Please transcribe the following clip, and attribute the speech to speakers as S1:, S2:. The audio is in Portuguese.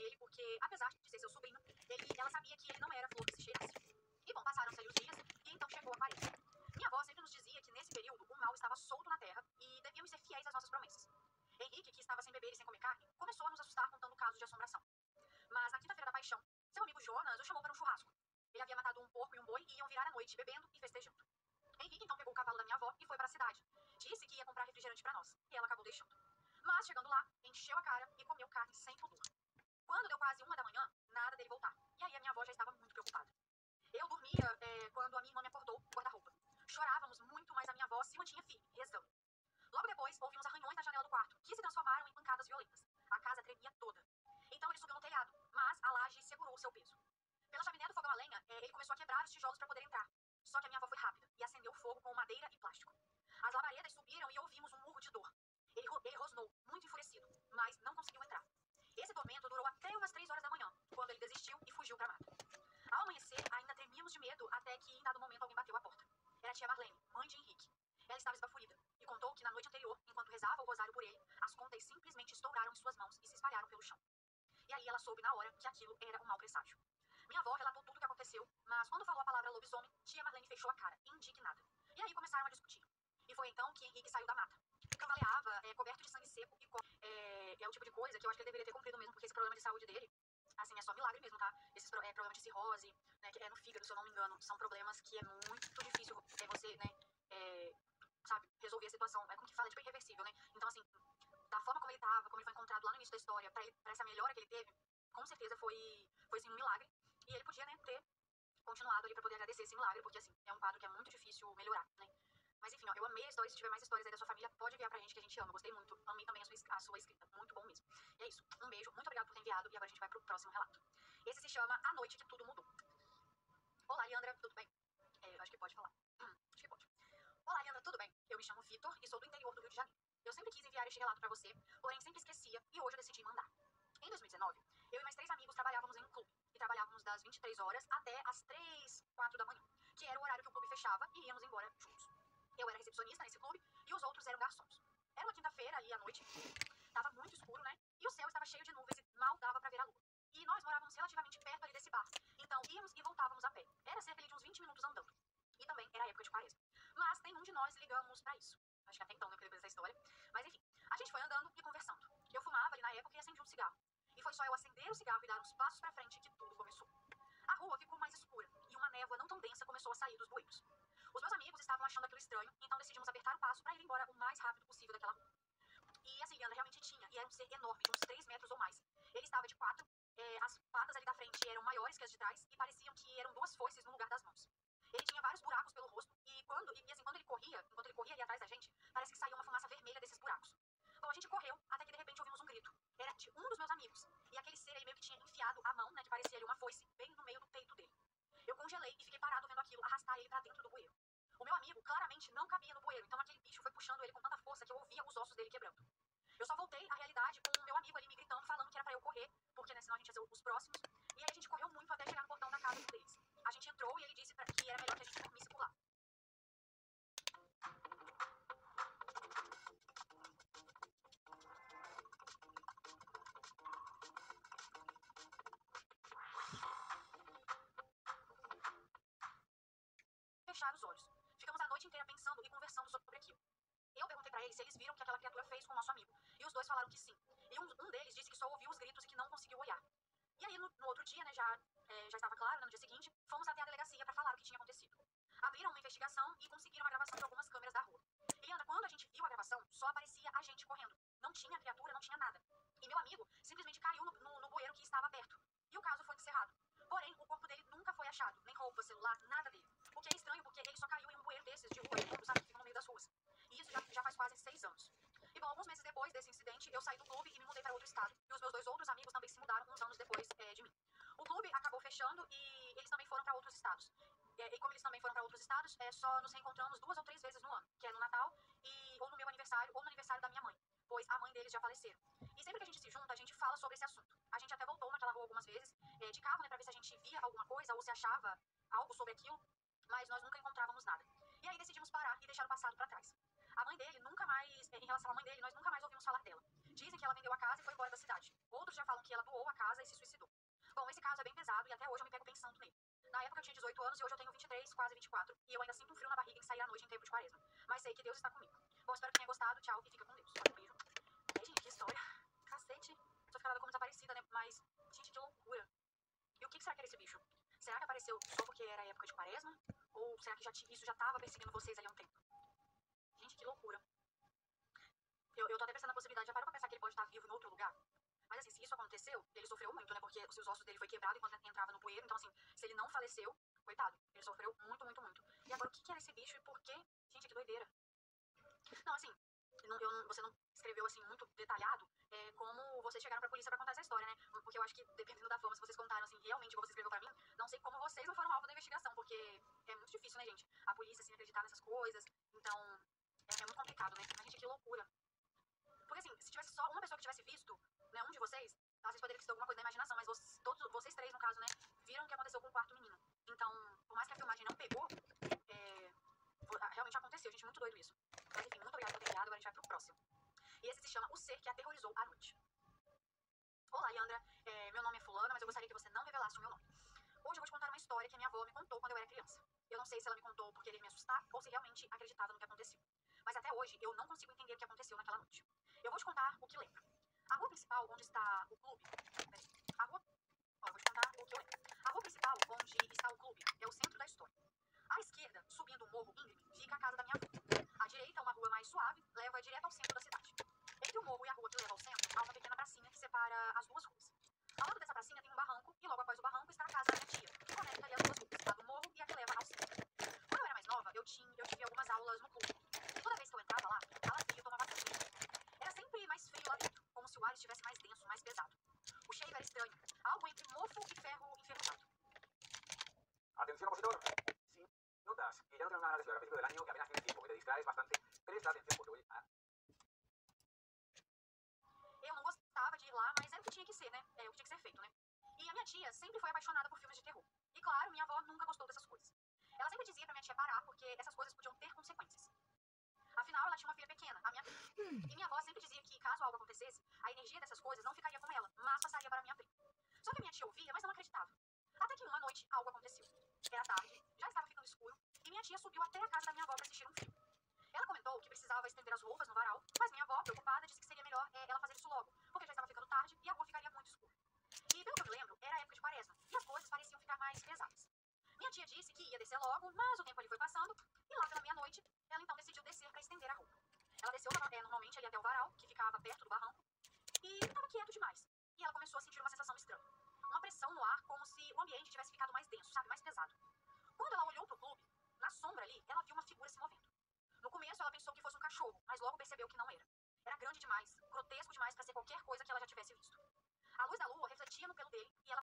S1: foi ele, porque, apesar de ser seu sobrinho, ela sabia que ele não era flor que se cheirasse. E bom, passaram-se ali os dias, e então chegou a quaresma. Minha avó sempre nos dizia que nesse período o mal estava solto na terra e devíamos ser fiéis às nossas promessas. Henrique, que estava sem beber e sem comer carne, começou a nos assustar contando casos de assombração. Mas na quinta-feira da paixão, seu amigo Jonas o chamou para um churrasco. Ele havia matado um porco e um boi e iam virar a noite bebendo e festejando. Henrique então pegou o cavalo da minha avó e foi para a cidade. Disse que ia comprar refrigerante para nós, e ela acabou deixando. Mas, chegando lá, encheu a cara e comeu carne sem pudor. Quando deu quase 1 da manhã, nada dele voltar. E aí a minha avó já estava muito preocupada. Eu dormia quando a minha irmã me acordou com guarda-roupa. Chorávamos muito, mas a minha avó se mantinha firme, rezando. Logo depois, ouvimos arranhões na janela do quarto, que se transformaram em pancadas violentas. A casa tremia toda. Então ele subiu no telhado, mas a laje segurou o seu peso. Pela chaminé do fogão a lenha, ele começou a quebrar os tijolos para poder entrar. Só que a minha avó foi rápida e acendeu o fogo com madeira e plástico. As labaredas subiram e ouvimos um murro de dor. Ele rosnou, muito enfurecido, mas não conseguiu entrar. Esse tormento durou até umas 3 horas da manhã, quando ele desistiu e fugiu para a mata. Ao amanhecer, ainda tremíamos de medo até que, em dado momento, alguém bateu a porta. Era a tia Marlene, mãe de Henrique. Ela estava esbaforida e contou que na noite anterior, enquanto rezava o rosário por ele, as contas simplesmente estouraram em suas mãos e se espalharam pelo chão. E aí ela soube na hora que aquilo era um mau presságio. Minha avó relatou tudo o que aconteceu, mas quando falou a palavra lobisomem, tia Marlene fechou a cara, indignada. E aí começaram a discutir. E foi então que Henrique saiu da mata. Cambaleava, coberto de sangue seco e é o tipo de coisa que eu acho que ele deveria ter cumprido mesmo, porque esse problema de saúde dele, assim, é só milagre mesmo, tá? Esses problemas de cirrose, né, que é no fígado, se eu não me engano, são problemas que é muito difícil você, né, sabe, resolver a situação. É como que fala, é tipo irreversível, né? Então, assim, da forma como ele tava, como ele foi encontrado lá no início da história, pra essa melhora que ele teve, com certeza foi assim, um milagre. E ele podia, né, ter continuado ali pra poder agradecer esse milagre, porque, assim, é um quadro que é muito difícil melhorar, né? Mas, enfim, ó, eu amei a história. Se tiver mais histórias aí da sua família, pode enviar pra gente, que a gente ama. Gostei muito. Amei também a sua escrita. Muito bom mesmo. E é isso. Um beijo. Muito obrigada por ter enviado. E agora a gente vai pro próximo relato. Esse se chama A Noite que Tudo Mudou. Olá, Leandra. Tudo bem? Acho que pode falar. Acho que pode. Olá, Leandra. Tudo bem? Eu me chamo Vitor e sou do interior do Rio de Janeiro. Eu sempre quis enviar este relato pra você, porém sempre esquecia e hoje eu decidi mandar. Em 2019, eu e mais 3 amigos trabalhávamos em um clube. E trabalhávamos das 23 horas até as 3, 4 da manhã, que era o horário que o clube fechava e íamos embora juntos. Eu era recepcionista nesse clube e os outros eram garçons. Era uma quinta-feira ali à noite, tava muito escuro, né? E o céu estava cheio de nuvens e mal dava pra ver a lua. E nós morávamos relativamente perto ali desse bar. Então íamos e voltávamos a pé. Era cerca de uns 20 minutos andando. E também era a época de quaresma. Mas nenhum de nós ligamos pra isso. Acho que até então não queria essa história. Mas enfim, a gente foi andando e conversando. Eu fumava ali na época e acendi um cigarro. E foi só eu acender o cigarro e dar uns passos pra frente que tudo começou. A rua ficou mais escura e uma névoa não tão densa começou a sair dos bueiros. Os meus amigos estavam achando aquilo estranho, então decidimos apertar o passo para ir embora o mais rápido possível daquela rua. E assim, Leandra realmente tinha, e era um ser enorme, de uns 3 metros ou mais. Ele estava de 4, as patas ali da frente eram maiores que as de trás e pareciam que eram 2 foices no lugar das mãos. Ele tinha vários buracos pelo rosto e assim, quando ele corria ali atrás da gente, parece que saía uma fumaça vermelha desses buracos. Bom, a gente correu até que de repente ouvimos um grito. Era de um dos meus amigos. E aquele ser ele meio que tinha enfiado a mão, né, que parecia ali uma foice, bem no meio do peito dele. Eu congelei e fiquei parado vendo aquilo arrastar ele pra dentro do bueiro. O meu amigo claramente não cabia no bueiro, então aquele bicho foi puxando ele com tanta força que eu ouvia os ossos dele quebrando. Eu só voltei à realidade com o meu amigo ali me gritando, falando que era pra eu correr, porque né, senão a gente ia ser os próximos. E aí a gente correu muito até chegar no portão da casa de um deles. A gente entrou e ele disse que era melhor que a gente dormisse por lá. Fechar os olhos. Ficamos a noite inteira pensando e conversando sobre aquilo. Eu perguntei pra eles se eles viram o que aquela criatura fez com o nosso amigo. E os dois falaram que sim. E um deles disse que só ouviu os gritos e que não conseguiu olhar. E aí, no outro dia, né, já estava claro, né, no dia seguinte, fomos até a delegacia pra falar o que tinha acontecido. Abriram uma investigação e conseguiram a gravação de algumas câmeras da rua. E, Leandra, quando a gente viu a gravação, só aparecia a gente correndo. Não tinha criatura, não tinha nada. E meu amigo simplesmente caiu no bueiro que estava aberto. E o caso foi encerrado. Porém, o corpo dele nunca foi achado. Nem roupa, celular, nada dele. O que é estranho, porque ele só caiu em um bueiro desses, de rua, de mundo, sabe, que fica no meio das ruas. E isso já faz quase 6 anos. E bom, alguns meses depois desse incidente, eu saí do clube e me mudei para outro estado. E os meus 2 outros amigos também se mudaram uns anos depois de mim. O clube acabou fechando e eles também foram para outros estados. E como eles também foram para outros estados, só nos reencontramos 2 ou 3 vezes no ano, que é no Natal ou no meu aniversário ou no aniversário da minha mãe, pois a mãe deles já faleceram. E sempre que a gente se junta, a gente fala sobre esse assunto. A gente até voltou naquela rua algumas vezes, de carro, né, pra ver se a gente via alguma coisa ou se achava algo sobre aquilo, mas nós nunca encontrávamos nada. E aí decidimos parar e deixar o passado pra trás. A mãe dele nunca mais, em relação à mãe dele, nós nunca mais ouvimos falar dela. Dizem que ela vendeu a casa e foi embora da cidade. Outros já falam que ela doou a casa e se até hoje eu me pego pensando nele. Na época eu tinha 18 anos e hoje eu tenho 23, quase 24. E eu ainda sinto um frio na barriga em sair à noite em tempo de quaresma. Mas sei que Deus está comigo. Bom, espero que tenha gostado. Tchau e fica com Deus. Um beijo. É, gente, que história. Cacete. Só ficava como desaparecida, né? Mas, gente, que loucura. E o que será que era esse bicho? Será que apareceu só porque era época de quaresma? Ou será que isso já tava perseguindo vocês ali há um tempo? Gente, que loucura. Eu tô até pensando na possibilidade, já parou pra pensar que ele pode estar vivo em outro lugar? Mas assim, se isso aconteceu, ele sofreu muito, né? Porque os ossos dele foi quebrado enquanto entrava no poeiro. Então, assim, se ele não faleceu, coitado, ele sofreu muito, muito, muito. E agora, o que era esse bicho e por quê? Gente, que doideira. Não, assim, você não escreveu, assim, muito detalhado como vocês chegaram pra polícia pra contar essa história, né? Porque eu acho que, dependendo da forma, se vocês contaram, assim, realmente, como você escreveu pra mim, não sei como vocês não foram alvo da investigação, porque é muito difícil, né, gente? A polícia, assim, acreditar nessas coisas. Então, é muito complicado, né? Mas, gente, que loucura. Porque assim, se tivesse só uma pessoa que tivesse visto, né, um de vocês, às vezes poderia ter sido alguma coisa da imaginação, mas todos vocês três, no caso, né, viram o que aconteceu com o quarto menino. Então, por mais que a filmagem não pegou, realmente aconteceu, gente, muito doido isso. Mas enfim, muito obrigada por ter enviado, agora a gente vai pro próximo. E esse se chama O Ser que Aterrorizou a Noite. Olá, Leandra, meu nome é fulana, mas eu gostaria que você não revelasse o meu nome. Hoje eu vou te contar uma história que a minha avó me contou quando eu era criança. Eu não sei se ela me contou por querer me assustar ou se realmente acreditava no que aconteceu. Mas até hoje eu não consigo entender o que aconteceu naquela noite. Eu vou te contar o que lembro. A rua principal onde está o clube. Peraí. A rua. Ó, eu vou te contar o que eu lembro. A rua principal onde está o clube é o centro da história. À esquerda, subindo o morro íngreme, fica a casa da minha avó. À direita, uma rua mais suave, leva direto ao centro da cidade. Entre o morro e a rua que leva ao centro, há uma pequena pracinha que separa as duas ruas. Ao lado dessa pracinha tem um barranco, e logo após o barranco está a casa da minha tia, que conecta ali as duas ruas, a do morro e a que leva ao centro. Quando eu era mais nova, eu tive algumas aulas no clube. E toda vez que eu entrava lá, calafrio e tomava banho. Era sempre mais frio lá dentro, como se o ar estivesse mais denso, mais pesado. O cheiro era estranho, algo entre mofo e ferro enferrujado.
S2: Atención, opositor. Si notas que ya no tenemos ganas de estudiar a principio del año, que apenas tienes tiempo, que te distraes bastante, presta atención porque voy a...
S1: Eu não gostava de ir lá, mas era o que tinha que ser, né? É o que tinha que ser feito, né? E a minha tia sempre foi apaixonada por filmes de terror. E claro, minha avó nunca gostou dessas coisas. Ela sempre dizia pra minha tia parar, porque essas coisas podiam ter consequências. Afinal, ela tinha uma filha pequena, a minha prima. E minha avó sempre dizia que, caso algo acontecesse, a energia dessas coisas não ficaria com ela, mas passaria para a minha prima. Só que a minha tia ouvia, mas não acreditava. Até que uma noite algo aconteceu. Era tarde, já estava ficando escuro, e minha tia subiu até a casa da minha avó para assistir um filme. Ela comentou que precisava estender as roupas no varal, mas minha avó, preocupada, disse que seria melhor ela fazer isso logo, porque já estava ficando tarde e a rua ficaria muito escura. E pelo que eu me lembro, era a época de quaresma, e as coisas pareciam ficar mais pesadas. Minha tia disse que ia descer logo, mas o tempo ali foi passando, e lá pela meia-noite, ela então decidiu descer para estender a roupa. Ela desceu normalmente ali até o varal, que ficava perto do barranco, e estava quieto demais. E ela começou a sentir uma sensação estranha. Uma pressão no ar, como se o ambiente tivesse ficado mais denso, sabe, mais pesado. Quando ela olhou pro clube, na sombra ali, ela viu uma figura se movendo. No começo, ela pensou que fosse um cachorro, mas logo percebeu que não era. Era grande demais, grotesco demais para ser qualquer coisa que ela já tivesse visto. A luz da lua refletia no pelo dele e ela